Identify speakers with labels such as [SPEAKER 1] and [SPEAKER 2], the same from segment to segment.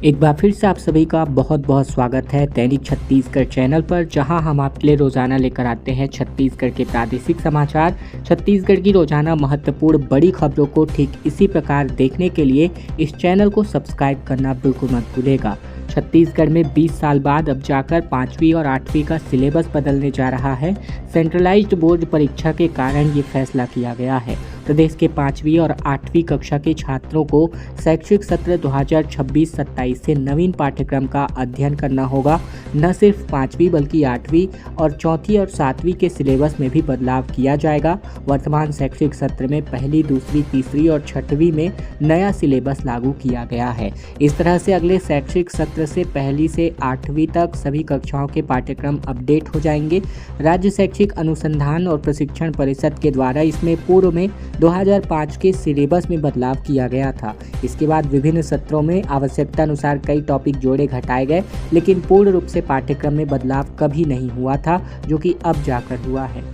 [SPEAKER 1] एक बार फिर से आप सभी का बहुत बहुत स्वागत है दैनिक छत्तीसगढ़ चैनल पर, जहां हम आपके लिए रोजाना लेकर आते हैं छत्तीसगढ़ के प्रादेशिक समाचार। छत्तीसगढ़ की रोजाना महत्वपूर्ण बड़ी खबरों को ठीक इसी प्रकार देखने के लिए इस चैनल को सब्सक्राइब करना बिल्कुल मत भूलिएगा। छत्तीसगढ़ में 20 साल बाद अब जाकर 5वीं और 8वीं का सिलेबस बदलने जा रहा है। सेंट्रलाइज्ड बोर्ड परीक्षा के कारण ये फैसला किया गया है। प्रदेश के 5वीं और 8वीं कक्षा के छात्रों को शैक्षिक सत्र 2026-27 से नवीन पाठ्यक्रम का अध्ययन करना होगा। न सिर्फ 5वीं बल्कि 8वीं और चौथी और 7वीं के सिलेबस में भी बदलाव किया जाएगा। वर्तमान शैक्षिक सत्र में पहली, दूसरी, तीसरी और 6वीं में नया सिलेबस लागू किया गया है। इस तरह से अगले शैक्षिक सत्र से पहली से 8वीं तक सभी कक्षाओं के पाठ्यक्रम अपडेट हो जाएंगे। राज्य शैक्षिक अनुसंधान और प्रशिक्षण परिषद के द्वारा इसमें पूर्व में 2005 के सिलेबस में बदलाव किया गया था। इसके बाद विभिन्न सत्रों में आवश्यकता अनुसार कई टॉपिक जोड़े घटाए गए, लेकिन पूर्ण रूप से पाठ्यक्रम में बदलाव कभी नहीं हुआ था, जो कि अब जाकर हुआ है।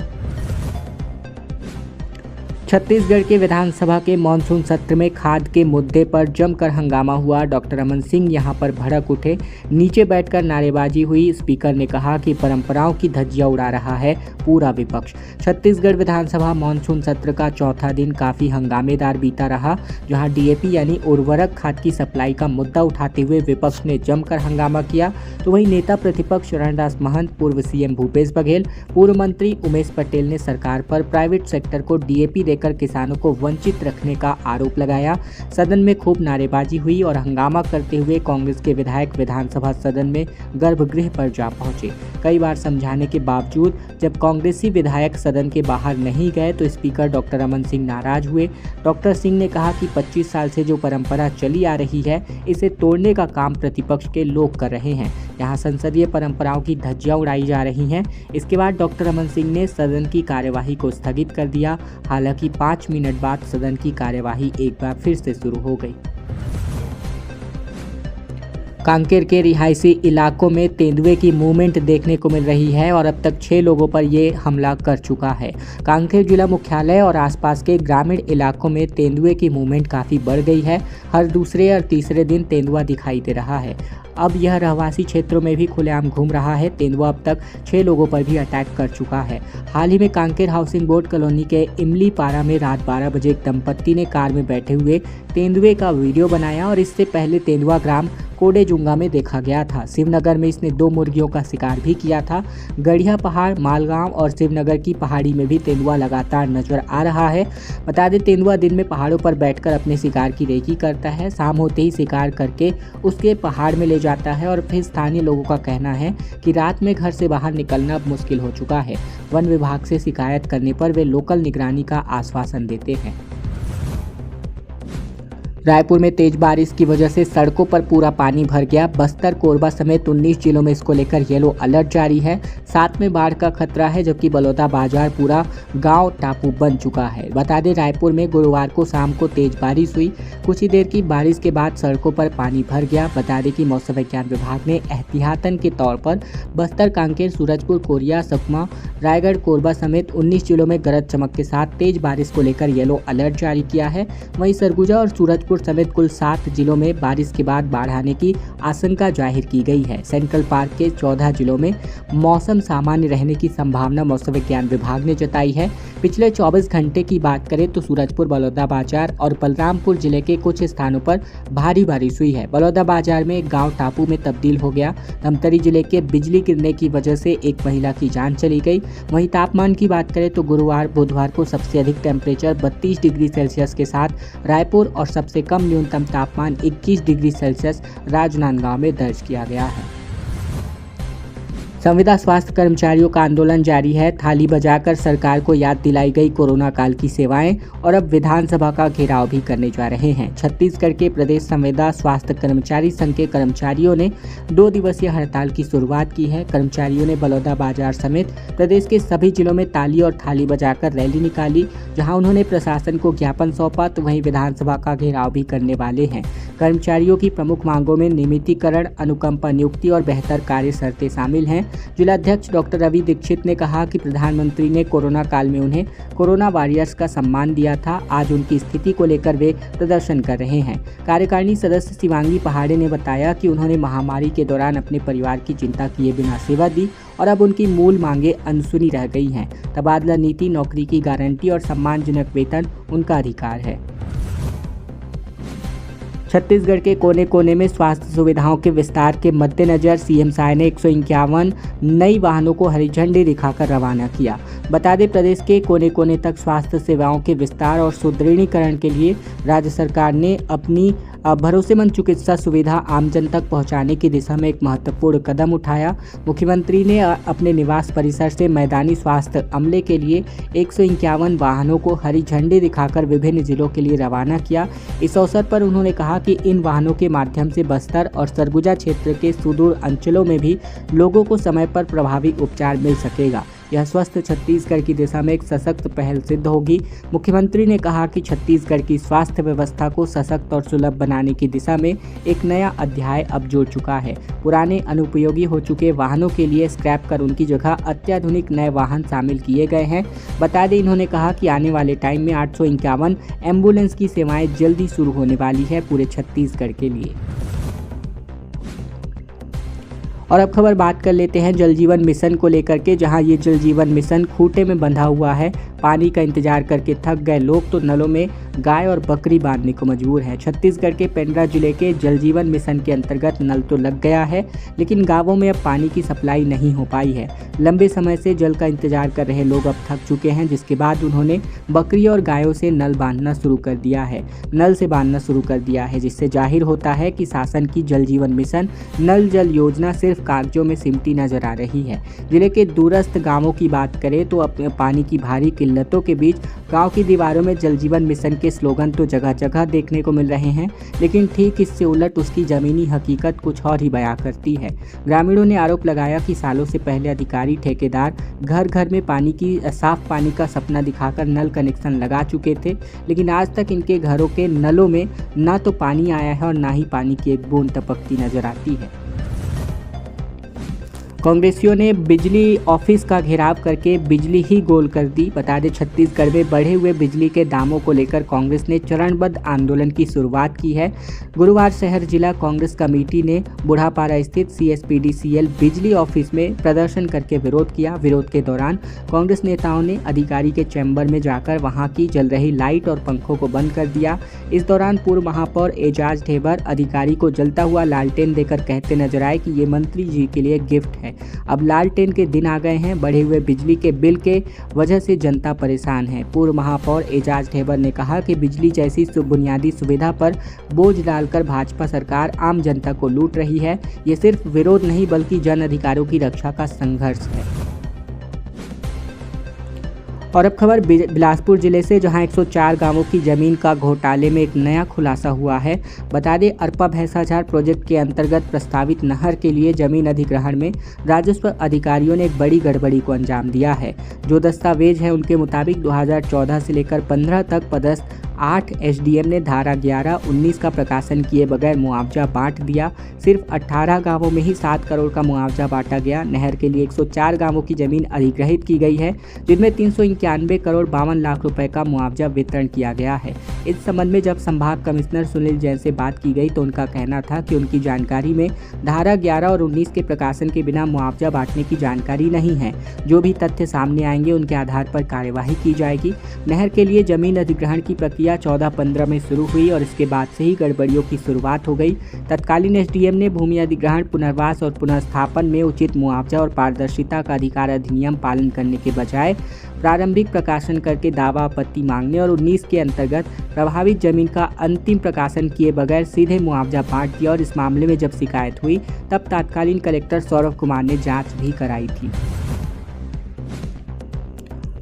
[SPEAKER 1] छत्तीसगढ़ के विधानसभा के मानसून सत्र में खाद के मुद्दे पर जमकर हंगामा हुआ। डॉक्टर रमन सिंह यहां पर भड़क उठे, नीचे बैठकर नारेबाजी हुई। स्पीकर ने कहा कि परंपराओं की धज्जियां उड़ा रहा है पूरा विपक्ष। छत्तीसगढ़ विधानसभा मानसून सत्र का चौथा दिन काफी हंगामेदार बीता रहा, जहां डीएपी यानी उर्वरक खाद की सप्लाई का मुद्दा उठाते हुए विपक्ष ने जमकर हंगामा किया। तो वहीं नेता प्रतिपक्ष चरणदास महंत, पूर्व सीएम भूपेश बघेल, पूर्व मंत्री उमेश पटेल ने सरकार पर प्राइवेट सेक्टर को डीएपी देकर किसानों को वंचित रखने का आरोप लगाया। सदन में खूब नारेबाजी हुई और हंगामा करते हुए कांग्रेस के विधायक विधानसभा सदन में गर्भगृह पर जा पहुंचे। कई बार समझाने के बावजूद जब कांग्रेसी विधायक सदन के बाहर नहीं गए तो स्पीकर डॉक्टर रमन सिंह नाराज हुए। डॉक्टर सिंह ने कहा कि 25 साल से जो परंपरा चली आ रही है, इसे तोड़ने का काम प्रतिपक्ष के लोग कर रहे हैं। यहाँ संसदीय परंपराओं की धज्जियां उड़ाई जा रही हैं। इसके बाद डॉक्टर रमन सिंह ने सदन की कार्यवाही को स्थगित कर दिया। हालांकि 5 मिनट बाद सदन की कार्यवाही एक बार फिर से शुरू हो गई। कांकेर के रिहायशी इलाकों में तेंदुए की मूवमेंट देखने को मिल रही है और अब तक 6 लोगों पर ये हमला कर चुका है। कांकेर जिला मुख्यालय और आसपास के ग्रामीण इलाकों में तेंदुए की मूवमेंट काफ़ी बढ़ गई है। हर दूसरे और तीसरे दिन तेंदुआ दिखाई दे रहा है। अब यह रहवासी क्षेत्रों में भी खुलेआम घूम रहा है। तेंदुआ अब तक 6 लोगों पर भी अटैक कर चुका है। हाल ही में कांकेर हाउसिंग बोर्ड कॉलोनी के इमली पारा में रात 12 बजे एक दंपत्ति ने कार में बैठे हुए तेंदुए का वीडियो बनाया और इससे पहले तेंदुआ ग्राम कोडेजुंगा में देखा गया था। शिवनगर में इसने 2 मुर्गियों का शिकार भी किया था। गढ़िया पहाड़, मालगांव और शिवनगर की पहाड़ी में भी तेंदुआ लगातार नजर आ रहा है। बता दें, तेंदुआ दिन में पहाड़ों पर बैठकर अपने शिकार की रेकी करता है। शाम होते ही शिकार करके उसके पहाड़ में ले जाता है और फिर स्थानीय लोगों का कहना है कि रात में घर से बाहर निकलना अब मुश्किल हो चुका है। वन विभाग से शिकायत करने पर वे लोकल निगरानी का आश्वासन देते हैं। रायपुर में तेज बारिश की वजह से सड़कों पर पूरा पानी भर गया। बस्तर, कोरबा समेत 19 जिलों में इसको लेकर येलो अलर्ट जारी है। साथ में बाढ़ का खतरा है, जबकि बलौदा बाजार पूरा गांव टापू बन चुका है। बता दें, रायपुर में गुरुवार को शाम को तेज बारिश हुई। कुछ ही देर की बारिश के बाद सड़कों पर पानी भर गया। बता दें कि मौसम विज्ञान विभाग ने एहतियातन के तौर पर बस्तर, कांकेर, सूरजपुर, कोरिया, सुकमा, रायगढ़, कोरबा समेत 19 जिलों में गरज चमक के साथ तेज बारिश को लेकर येलो अलर्ट जारी किया है। वहीं सरगुजा और सूरजपुर समेत कुल 7 जिलों में बारिश के बाद बाढ़ आने की आशंका जाहिर की गई है। सेंट्रल पार्क के 14 जिलों में मौसम सामान्य रहने की संभावना मौसम विज्ञान विभाग ने जताई है। पिछले 24 घंटे की बात करें तो सूरजपुर, बलौदाबाजार और बलरामपुर जिले के कुछ स्थानों पर भारी बारिश हुई है। बलौदाबाजार में एक गांव टापू में तब्दील हो गया। धमतरी जिले के बिजली गिरने की वजह से एक महिला की जान चली गई। वहीं तापमान की बात करें तो गुरुवार, बुधवार को सबसे अधिक टेम्परेचर 32 डिग्री सेल्सियस के साथ रायपुर और सबसे कम न्यूनतम तापमान 21 डिग्री सेल्सियस राजनांदगांव में दर्ज किया गया है। संविदा स्वास्थ्य कर्मचारियों का आंदोलन जारी है। थाली बजाकर सरकार को याद दिलाई गई कोरोना काल की सेवाएं और अब विधानसभा का घेराव भी करने जा रहे हैं। छत्तीसगढ़ के प्रदेश संविदा स्वास्थ्य कर्मचारी संघ के कर्मचारियों ने 2 दिवसीय हड़ताल की शुरुआत की है। कर्मचारियों ने बलौदाबाजार समेत प्रदेश के सभी जिलों में ताली और थाली बजाकर रैली निकाली, जहां उन्होंने प्रशासन को ज्ञापन सौंपा। तो वहीं विधानसभा का घेराव भी करने वाले हैं। कर्मचारियों की प्रमुख मांगों में नियमितीकरण, अनुकंपा नियुक्ति और बेहतर कार्य शर्तें शामिल हैं। जिलाध्यक्ष डॉक्टर रवि दीक्षित ने कहा कि प्रधानमंत्री ने कोरोना काल में उन्हें कोरोना वॉरियर्स का सम्मान दिया था। आज उनकी स्थिति को लेकर वे प्रदर्शन कर रहे हैं। कार्यकारिणी सदस्य शिवांगी पहाड़े ने बताया कि उन्होंने महामारी के दौरान अपने परिवार की चिंता किए बिना सेवा दी और अब उनकी मूल मांगे अनसुनी रह गई हैं। तबादला नीति, नौकरी की गारंटी और सम्मानजनक वेतन उनका अधिकार है। छत्तीसगढ़ के कोने कोने में स्वास्थ्य सुविधाओं के विस्तार के मद्देनजर सीएम साय ने 151 नई वाहनों को हरी झंडी दिखाकर रवाना किया। बता दें, प्रदेश के कोने कोने तक स्वास्थ्य सेवाओं के विस्तार और सुदृढ़ीकरण के लिए राज्य सरकार ने अपनी भरोसेमंद चिकित्सा सुविधा आमजन तक पहुंचाने की दिशा में एक महत्वपूर्ण कदम उठाया। मुख्यमंत्री ने अपने निवास परिसर से मैदानी स्वास्थ्य अमले के लिए 151 वाहनों को हरी झंडी दिखाकर विभिन्न जिलों के लिए रवाना किया। इस अवसर पर उन्होंने कहा कि इन वाहनों के माध्यम से बस्तर और सरगुजा क्षेत्र के सुदूर अंचलों में भी लोगों को समय पर प्रभावी उपचार मिल सकेगा। यह स्वस्थ छत्तीसगढ़ की दिशा में एक सशक्त पहल सिद्ध होगी। मुख्यमंत्री ने कहा कि छत्तीसगढ़ की स्वास्थ्य व्यवस्था को सशक्त और सुलभ बनाने की दिशा में एक नया अध्याय अब जुड़ चुका है। पुराने अनुपयोगी हो चुके वाहनों के लिए स्क्रैप कर उनकी जगह अत्याधुनिक नए वाहन शामिल किए गए हैं। बता दें, इन्होंने कहा कि आने वाले टाइम में 851 एम्बुलेंस की सेवाएं जल्दी शुरू होने वाली है पूरे छत्तीसगढ़ के लिए। और अब खबर बात कर लेते हैं जल जीवन मिशन को लेकर के, जहां ये जल जीवन मिशन खूंटे में बंधा हुआ है। पानी का इंतजार करके थक गए लोग तो नलों में गाय और बकरी बांधने को मजबूर है। छत्तीसगढ़ के पेंड्रा जिले के जल जीवन मिशन के अंतर्गत नल तो लग गया है, लेकिन गांवों में अब पानी की सप्लाई नहीं हो पाई है। लंबे समय से जल का इंतजार कर रहे लोग अब थक चुके हैं, जिसके बाद उन्होंने बकरी और गायों से नल बांधना शुरू कर दिया है, जिससे जाहिर होता है कि शासन की जल जीवन मिशन नल जल योजना सिर्फ कागजों में सिमटी नजर आ रही है। जिले के दूरस्थ गांवों की बात करें तो अपने पानी की भारी किल्लतों के बीच गांव की दीवारों में जल जीवन मिशन के स्लोगन तो जगह जगह देखने को मिल रहे हैं, लेकिन ठीक इससे उलट उसकी जमीनी हकीकत कुछ और ही बयां करती है। ग्रामीणों ने आरोप लगाया कि सालों से पहले अधिकारी ठेकेदार घर घर में साफ पानी का सपना दिखाकर नल कनेक्शन लगा चुके थे, लेकिन आज तक इनके घरों के नलों में ना तो पानी आया है और ना ही पानी की एक बूंद टपकती नजर आती है। कांग्रेसियों ने बिजली ऑफिस का घेराव करके बिजली ही गोल कर दी। बता दें, छत्तीसगढ़ में बढ़े हुए बिजली के दामों को लेकर कांग्रेस ने चरणबद्ध आंदोलन की शुरुआत की है। गुरुवार शहर जिला कांग्रेस कमेटी ने बूढ़ापारा स्थित CSPDCL बिजली ऑफिस में प्रदर्शन करके विरोध किया। विरोध के दौरान कांग्रेस नेताओं ने अधिकारी के चैम्बर में जाकर वहां की जल रही लाइट और पंखों को बंद कर दिया। इस दौरान पूर्व महापौर एजाज ढेबर अधिकारी को जलता हुआ लालटेन देकर कहते नजर आए कि ये मंत्री जी के लिए गिफ्ट है। अब लालटेन के दिन आ गए हैं। बढ़े हुए बिजली के बिल के वजह से जनता परेशान है। पूर्व महापौर एजाज ढेबर ने कहा कि बिजली जैसी बुनियादी सुविधा पर बोझ डालकर भाजपा सरकार आम जनता को लूट रही है। ये सिर्फ विरोध नहीं बल्कि जन अधिकारों की रक्षा का संघर्ष है। और अब खबर बिलासपुर जिले से, जहां 104 गांवों की जमीन का घोटाले में एक नया खुलासा हुआ है। बता दें, अरपा भैंसाझार प्रोजेक्ट के अंतर्गत प्रस्तावित नहर के लिए जमीन अधिग्रहण में राजस्व अधिकारियों ने एक बड़ी गड़बड़ी को अंजाम दिया है। जो दस्तावेज है उनके मुताबिक 2014 से लेकर 15 तक पदस्थ 8 SDM ने धारा 11-19 का प्रकाशन किए बगैर मुआवजा बांट दिया। सिर्फ 18 गांवों में ही 7 करोड़ का मुआवजा बांटा गया। नहर के लिए 104 गांवों की जमीन अधिग्रहित की गई है, जिनमें 391 करोड़ 52 लाख रुपए का मुआवजा वितरण किया गया है। इस संबंध में जब संभाग कमिश्नर सुनील जैन से बात की गई तो उनका कहना था कि उनकी जानकारी में धारा 11 और 19 के प्रकाशन के बिना मुआवजा बांटने की जानकारी नहीं है। जो भी तथ्य सामने आएंगे उनके आधार पर कार्यवाही की जाएगी। नहर के लिए जमीन अधिग्रहण की प्रक्रिया 14-15 में शुरू हुई और इसके बाद से ही गड़बड़ियों की शुरुआत हो गई। तत्कालीन SDM ने भूमि अधिग्रहण, पुनर्वास और पुनर्स्थापन में उचित मुआवजा और पारदर्शिता का अधिकार अधिनियम पालन करने के बजाय प्रारंभिक प्रकाशन करके दावा आपत्ति मांगने और 19 के अंतर्गत प्रभावित जमीन का अंतिम प्रकाशन किए बगैर सीधे मुआवजा बांट दिया। और इस मामले में जब शिकायत हुई तब तत्कालीन कलेक्टर सौरभ कुमार ने जांच भी कराई थी।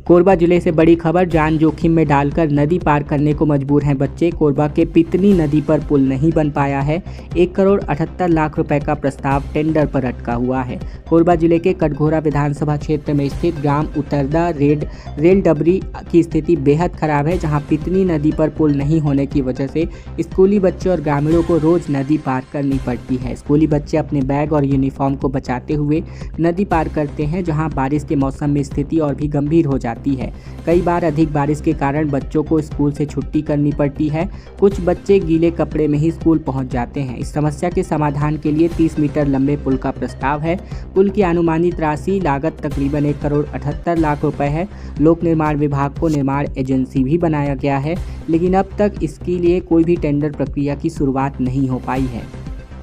[SPEAKER 1] कोरबा जिले से बड़ी खबर, जान जोखिम में डालकर नदी पार करने को मजबूर हैं बच्चे। कोरबा के पितनी नदी पर पुल नहीं बन पाया है। 1,78,00,000 रुपए का प्रस्ताव टेंडर पर अटका हुआ है। कोरबा जिले के कटघोरा विधानसभा क्षेत्र में स्थित ग्राम उतरदा रेल डबरी की स्थिति बेहद खराब है, जहां पितनी नदी पर पुल नहीं होने की वजह से स्कूली बच्चे और ग्रामीणों को रोज नदी पार करनी पड़ती है। स्कूली बच्चे अपने बैग और यूनिफॉर्म को बचाते हुए नदी पार करते हैं, जहां बारिश के मौसम में स्थिति और भी गंभीर हो जाती है। कई बार अधिक बारिश के कारण बच्चों को स्कूल से छुट्टी करनी पड़ती है। कुछ बच्चे गीले कपड़े में ही स्कूल पहुंच जाते हैं। इस समस्या के समाधान के लिए 30 मीटर लंबे पुल का प्रस्ताव है। पुल की अनुमानित राशि लागत तकरीबन 1,78,00,000 रुपए है। लोक निर्माण विभाग को निर्माण एजेंसी भी बनाया गया है, लेकिन अब तक इसके लिए कोई भी टेंडर प्रक्रिया की शुरुआत नहीं हो पाई है।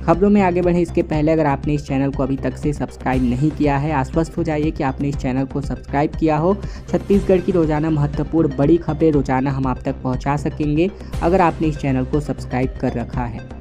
[SPEAKER 1] खबरों में आगे बढ़े इसके पहले अगर आपने इस चैनल को अभी तक से सब्सक्राइब नहीं किया है, आश्वस्त हो जाइए कि आपने इस चैनल को सब्सक्राइब किया हो। छत्तीसगढ़ की रोजाना महत्वपूर्ण बड़ी खबरें रोजाना हम आप तक पहुंचा सकेंगे अगर आपने इस चैनल को सब्सक्राइब कर रखा है।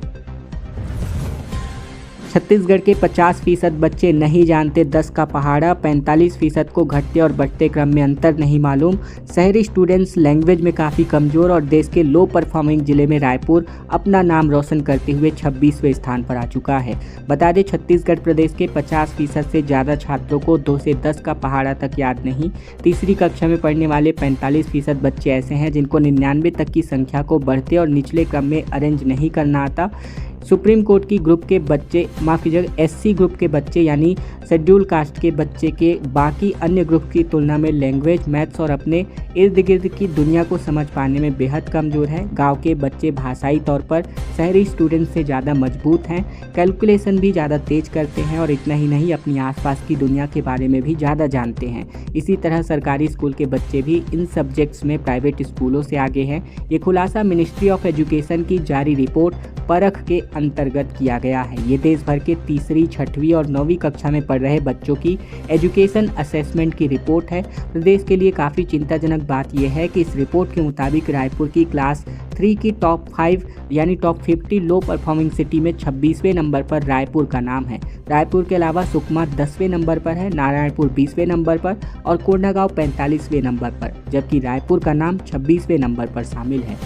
[SPEAKER 1] छत्तीसगढ़ के 50% बच्चे नहीं जानते 10 का पहाड़ा, 45% को घटते और बढ़ते क्रम में अंतर नहीं मालूम। शहरी स्टूडेंट्स लैंग्वेज में काफ़ी कमज़ोर और देश के लो परफॉर्मिंग जिले में रायपुर अपना नाम रोशन करते हुए 26वें स्थान पर आ चुका है। बता दें, छत्तीसगढ़ प्रदेश के 50% से ज़्यादा छात्रों को 2 से 10 का पहाड़ा तक याद नहीं। तीसरी कक्षा में पढ़ने वाले 45% बच्चे ऐसे हैं जिनको 99 तक की संख्या को बढ़ते और निचले क्रम में अरेंज नहीं करना आता। सुप्रीम कोर्ट की ग्रुप के बच्चे SC ग्रुप के बच्चे यानी शेड्यूल कास्ट के बच्चे के बाकी अन्य ग्रुप की तुलना में लैंग्वेज, मैथ्स और अपने इर्द गिर्द की दुनिया को समझ पाने में बेहद कमज़ोर है। गांव के बच्चे भाषाई तौर पर शहरी स्टूडेंट से ज़्यादा मजबूत हैं, कैलकुलेशन भी ज़्यादा तेज करते हैं और इतना ही नहीं, अपनी आसपास की दुनिया के बारे में भी ज़्यादा जानते हैं। इसी तरह सरकारी स्कूल के बच्चे भी इन सब्जेक्ट्स में प्राइवेट स्कूलों से आगे हैं। ये खुलासा मिनिस्ट्री ऑफ एजुकेशन की जारी रिपोर्ट परख के अंतर्गत किया गया है। ये देश भर के 3री, 6वीं और 9वीं कक्षा में पढ़ रहे बच्चों की एजुकेशन असेसमेंट की रिपोर्ट है। प्रदेश के लिए काफ़ी चिंताजनक बात यह है कि इस रिपोर्ट के मुताबिक रायपुर की क्लास 3 की टॉप 5 यानी टॉप 50 लो परफॉर्मिंग सिटी में 26वें नंबर पर रायपुर का नाम है। रायपुर के अलावा सुकमा 10वें नंबर पर है, नारायणपुर 20वें नंबर पर और कोंडागांव 45वें नंबर पर, जबकि रायपुर का नाम 26वें नंबर पर शामिल है।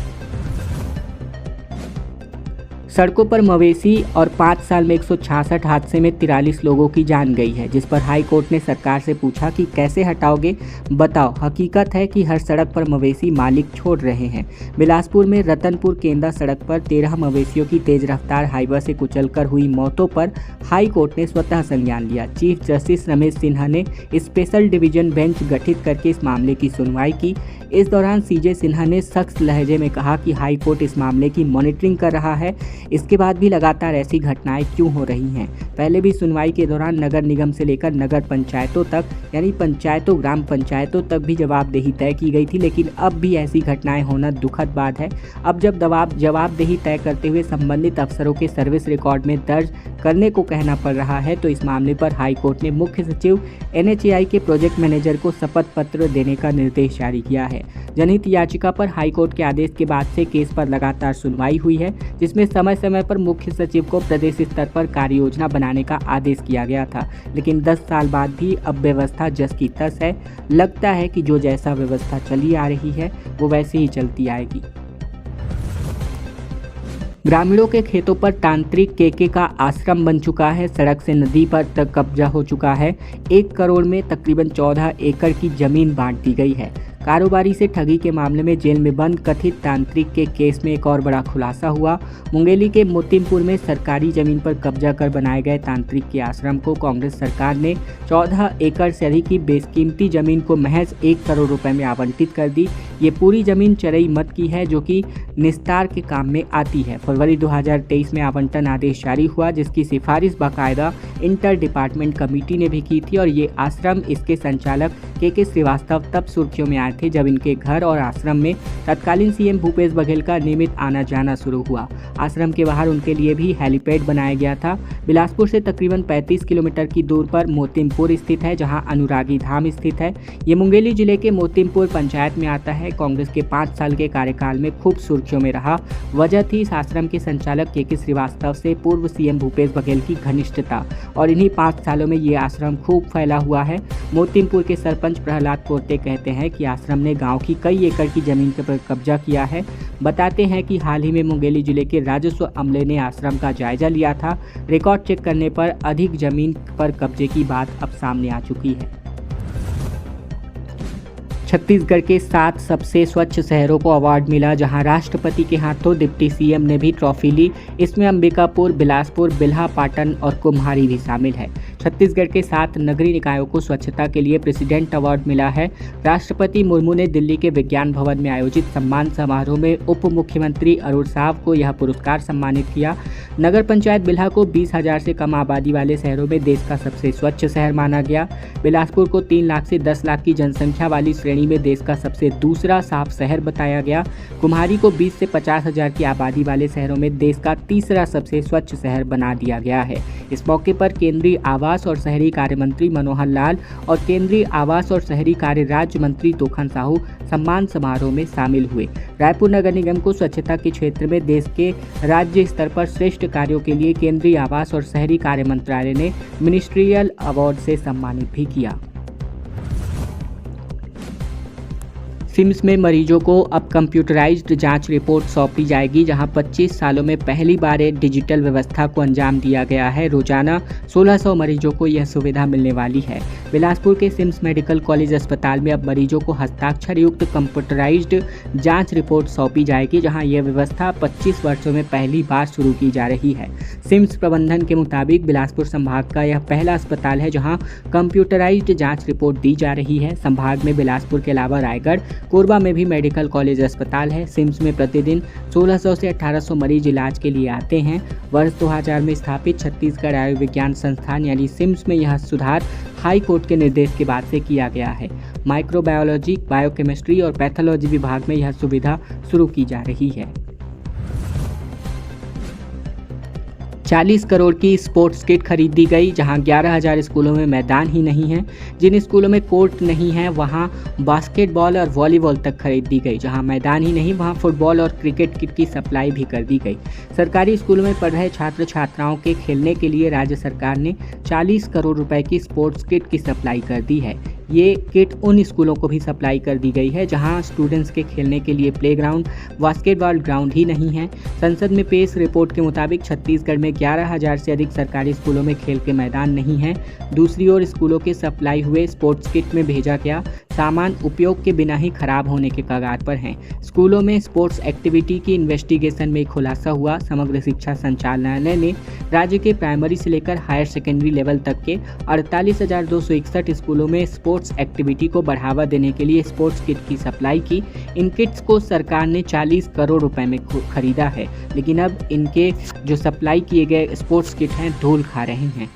[SPEAKER 1] सड़कों पर मवेशी और 5 साल में 166 हादसे में 43 लोगों की जान गई है, जिस पर हाई कोर्ट ने सरकार से पूछा कि कैसे हटाओगे, बताओ। हकीकत है कि हर सड़क पर मवेशी मालिक छोड़ रहे हैं। बिलासपुर में रतनपुर केंदा सड़क पर 13 मवेशियों की तेज रफ्तार हाईवे से कुचलकर हुई मौतों पर हाई कोर्ट ने स्वतः संज्ञान लिया। चीफ जस्टिस रमेश सिन्हा ने स्पेशल डिवीजन बेंच गठित करके इस मामले की सुनवाई की। इस दौरान CJ सिन्हा ने सख्त लहजे में कहा कि हाई कोर्ट इस मामले की मॉनिटरिंग कर रहा है, इसके बाद भी लगातार ऐसी घटनाएं क्यों हो रही हैं। पहले भी सुनवाई के दौरान नगर निगम से लेकर नगर पंचायतों तक यानी पंचायतों, ग्राम पंचायतों तक भी जवाबदेही तय की गई थी, लेकिन अब भी ऐसी घटनाएं होना दुखद बात है। अब जब जवाबदेही तय करते हुए संबंधित अफसरों के सर्विस रिकॉर्ड में दर्ज करने को कहना पड़ रहा है, तो इस मामले पर हाई कोर्ट ने मुख्य सचिव NHAI के प्रोजेक्ट मैनेजर को शपथ पत्र देने का निर्देश जारी किया है। जनहित याचिका पर हाई कोर्ट के आदेश के बाद से केस पर लगातार सुनवाई हुई है, जिसमें समय समय पर मुख्य सचिव को प्रदेश स्तर पर कार्य योजना बनाने का आदेश किया गया था, लेकिन 10 साल बाद भी अब व्यवस्था जस की तस है। लगता है कि जो जैसा व्यवस्था चली आ रही है वो वैसे ही चलती आएगी। ग्रामीणों के खेतों पर तांत्रिक केके का आश्रम बन चुका है। सड़क से नदी पर तक कब्जा हो चुका है। 1 करोड़ में तकरीबन 14 एकड़ की जमीन बांट दी गई है। कारोबारी से ठगी के मामले में जेल में बंद कथित तांत्रिक के केस में एक और बड़ा खुलासा हुआ। मुंगेली के मोतिमपुर में सरकारी जमीन पर कब्जा कर बनाए गए तांत्रिक के आश्रम को कांग्रेस सरकार ने 14 एकड़ से अधिक की बेशकीमती जमीन को महज 1 करोड़ रुपए में आवंटित कर दी। ये पूरी जमीन चरई मत की है, जो कि निस्तार के काम में आती है। फरवरी 2023 में आवंटन आदेश जारी हुआ, जिसकी सिफारिश बाकायदा इंटर डिपार्टमेंट कमेटी ने भी की थी और ये आश्रम, इसके संचालक के श्रीवास्तव तब सुर्खियों में आए थे जब इनके घर और आश्रम में तत्कालीन CM भूपेश बघेल का नियमित आना जाना शुरू हुआ। आश्रम के बाहर उनके लिए भी हेलीपैड बनाया गया था। बिलासपुर से तकरीबन 35 किलोमीटर की दूर पर मोतिमपुर स्थित है, जहां अनुरागी धाम स्थित है। ये मुंगेली जिले के मोतिमपुर पंचायत में आता है। कांग्रेस के 5 साल के कार्यकाल में खूब सुर्खियों में रहा। वजह थी इस आश्रम के संचालक के श्रीवास्तव से पूर्व सीएम भूपेश बघेल की घनिष्ठता, और इन्हीं 5 सालों में ये आश्रम खूब फैला हुआ है। मोतिमपुर के सरपंच प्रहलाद पोर्ते कहते हैं कि आश्रम ने गांव की कई एकड़ की जमीन पर कब्जा किया है। बताते हैं कि हाल ही में मुंगेली जिले के राजस्व अमले ने आश्रम का जायजा लिया था। रिकॉर्ड चेक करने पर अधिक जमीन पर कब्जे की बात अब सामने आ चुकी है। छत्तीसगढ़ के 7 सबसे स्वच्छ शहरों को अवार्ड मिला, जहां राष्ट्रपति के हाथों डिप्टी सीएम ने भी ट्रॉफी ली। इसमें अंबिकापुर, बिलासपुर, बिल्हा, पाटन और कुम्हारी भी शामिल है। छत्तीसगढ़ के 7 नगरीय निकायों को स्वच्छता के लिए प्रेसिडेंट अवार्ड मिला है। राष्ट्रपति मुर्मू ने दिल्ली के विज्ञान भवन में आयोजित सम्मान समारोह में उप मुख्यमंत्री अरुण साव को यह पुरस्कार सम्मानित किया। नगर पंचायत बिल्हा को 20,000 से कम आबादी वाले शहरों में देश का सबसे स्वच्छ शहर माना गया। बिलासपुर को 3 लाख से 10 लाख की जनसंख्या वाली श्रेणी में देश का सबसे दूसरा साफ शहर बताया गया। कुम्हारी को 20 से 50,000 की आबादी वाले शहरों में देश का तीसरा सबसे स्वच्छ शहर बना दिया गया है। इस मौके पर केंद्रीय आवास और शहरी कार्य मंत्री मनोहर लाल और केंद्रीय आवास और शहरी कार्य राज्य मंत्री तोखन साहू सम्मान समारोह में शामिल हुए। रायपुर नगर निगम को स्वच्छता के क्षेत्र में देश के राज्य स्तर पर श्रेष्ठ कार्यों के लिए केंद्रीय आवास और शहरी कार्य मंत्रालय ने मिनिस्ट्रियल अवार्ड से सम्मानित भी किया। सिम्स में मरीजों को अब कंप्यूटराइज्ड जांच रिपोर्ट सौंपी जाएगी, जहां 25 सालों में पहली बार एक डिजिटल व्यवस्था को अंजाम दिया गया है। रोजाना 1600 मरीजों को यह सुविधा मिलने वाली है। बिलासपुर के सिम्स मेडिकल कॉलेज अस्पताल में अब मरीजों को हस्ताक्षर युक्त कंप्यूटराइज्ड जांच रिपोर्ट सौंपी जाएगी, जहां यह व्यवस्था 25 वर्षों में पहली बार शुरू की जा रही है। सिम्स प्रबंधन के मुताबिक बिलासपुर संभाग का यह पहला अस्पताल है जहां कंप्यूटराइज्ड जांच रिपोर्ट दी जा रही है। संभाग में बिलासपुर के अलावा रायगढ़, कोरबा में भी मेडिकल कॉलेज अस्पताल है। सिम्स में प्रतिदिन 1600 से 1800 मरीज इलाज के लिए आते हैं। वर्ष 2000 में स्थापित छत्तीसगढ़ आयुर्विज्ञान संस्थान यानी सिम्स में यह सुधार हाई कोर्ट के निर्देश के बाद से किया गया है। माइक्रोबायोलॉजी, बायोकेमिस्ट्री और पैथोलॉजी विभाग में यह सुविधा शुरू की जा रही है। 40 करोड़ की स्पोर्ट्स किट खरीदी गई, जहां 11,000 स्कूलों में मैदान ही नहीं है। जिन स्कूलों में कोर्ट नहीं है वहां बास्केटबॉल और वॉलीबॉल तक खरीदी गई। जहां मैदान ही नहीं वहां फुटबॉल और क्रिकेट किट की सप्लाई भी कर दी गई। सरकारी स्कूलों में पढ़ रहे छात्र छात्राओं के खेलने के लिए राज्य सरकार ने 40 करोड़ रुपए की स्पोर्ट्स किट की सप्लाई कर दी है। ये किट उन स्कूलों को भी सप्लाई कर दी गई है जहां स्टूडेंट्स के खेलने के लिए प्लेग्राउंड, बास्केटबॉल ग्राउंड ही नहीं है। संसद में पेश रिपोर्ट के मुताबिक छत्तीसगढ़ में 11,000 से अधिक सरकारी स्कूलों में खेल के मैदान नहीं है। दूसरी ओर स्कूलों के सप्लाई हुए स्पोर्ट्स किट में भेजा गया सामान उपयोग के बिना ही खराब होने के कगार पर हैं। स्कूलों में स्पोर्ट्स एक्टिविटी की इन्वेस्टिगेशन में खुलासा हुआ। समग्र शिक्षा संचालनालय ने राज्य के प्राइमरी से लेकर हायर सेकेंडरी लेवल तक के 48,261 स्कूलों में स्पोर्ट्स एक्टिविटी को बढ़ावा देने के लिए स्पोर्ट्स किट की सप्लाई की। इन किट्स को सरकार ने 40 करोड़ रुपए में खरीदा है, लेकिन अब इनके जो सप्लाई किए गए स्पोर्ट्स किट हैं धूल खा रहे हैं।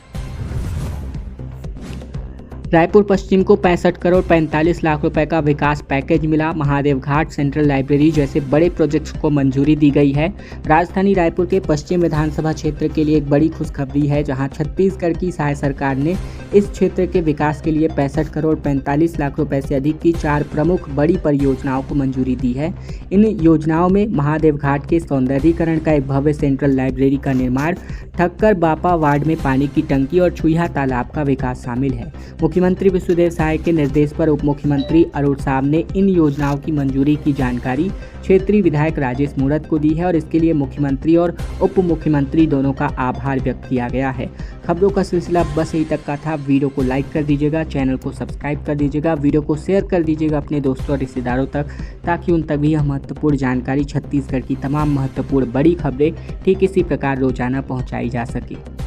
[SPEAKER 1] रायपुर पश्चिम को 65 करोड़ 45 लाख रुपए का विकास पैकेज मिला। महादेव घाट, सेंट्रल लाइब्रेरी जैसे बड़े प्रोजेक्ट्स को मंजूरी दी गई है। राजधानी रायपुर के पश्चिम विधानसभा क्षेत्र के लिए एक बड़ी खुशखबरी है, जहां छत्तीसगढ़ की सहाय सरकार ने इस क्षेत्र के विकास के लिए 65 करोड़ 45 लाख रुपए से अधिक की 4 प्रमुख बड़ी परियोजनाओं को मंजूरी दी है। इन योजनाओं में महादेव घाट के सौंदर्यीकरण का एक भव्य सेंट्रल लाइब्रेरी का निर्माण, ठक्कर बापा वार्ड में पानी की टंकी और छुईहा तालाब का विकास शामिल है। मुख्यमंत्री विष्णुदेव साय के निर्देश पर उप मुख्यमंत्री अरुण साव ने इन योजनाओं की मंजूरी की जानकारी क्षेत्रीय विधायक राजेश मूणत को दी है और इसके लिए मुख्यमंत्री और उप मुख्यमंत्री दोनों का आभार व्यक्त किया गया है। खबरों का सिलसिला बस यही तक का था। वीडियो को लाइक कर दीजिएगा, चैनल को सब्सक्राइब कर दीजिएगा, वीडियो को शेयर कर दीजिएगा अपने दोस्तों और रिश्तेदारों तक, ताकि उन तक भी यह महत्वपूर्ण जानकारी, छत्तीसगढ़ की तमाम महत्वपूर्ण बड़ी खबरें ठीक इसी प्रकार रोजाना पहुंचाई जा सके।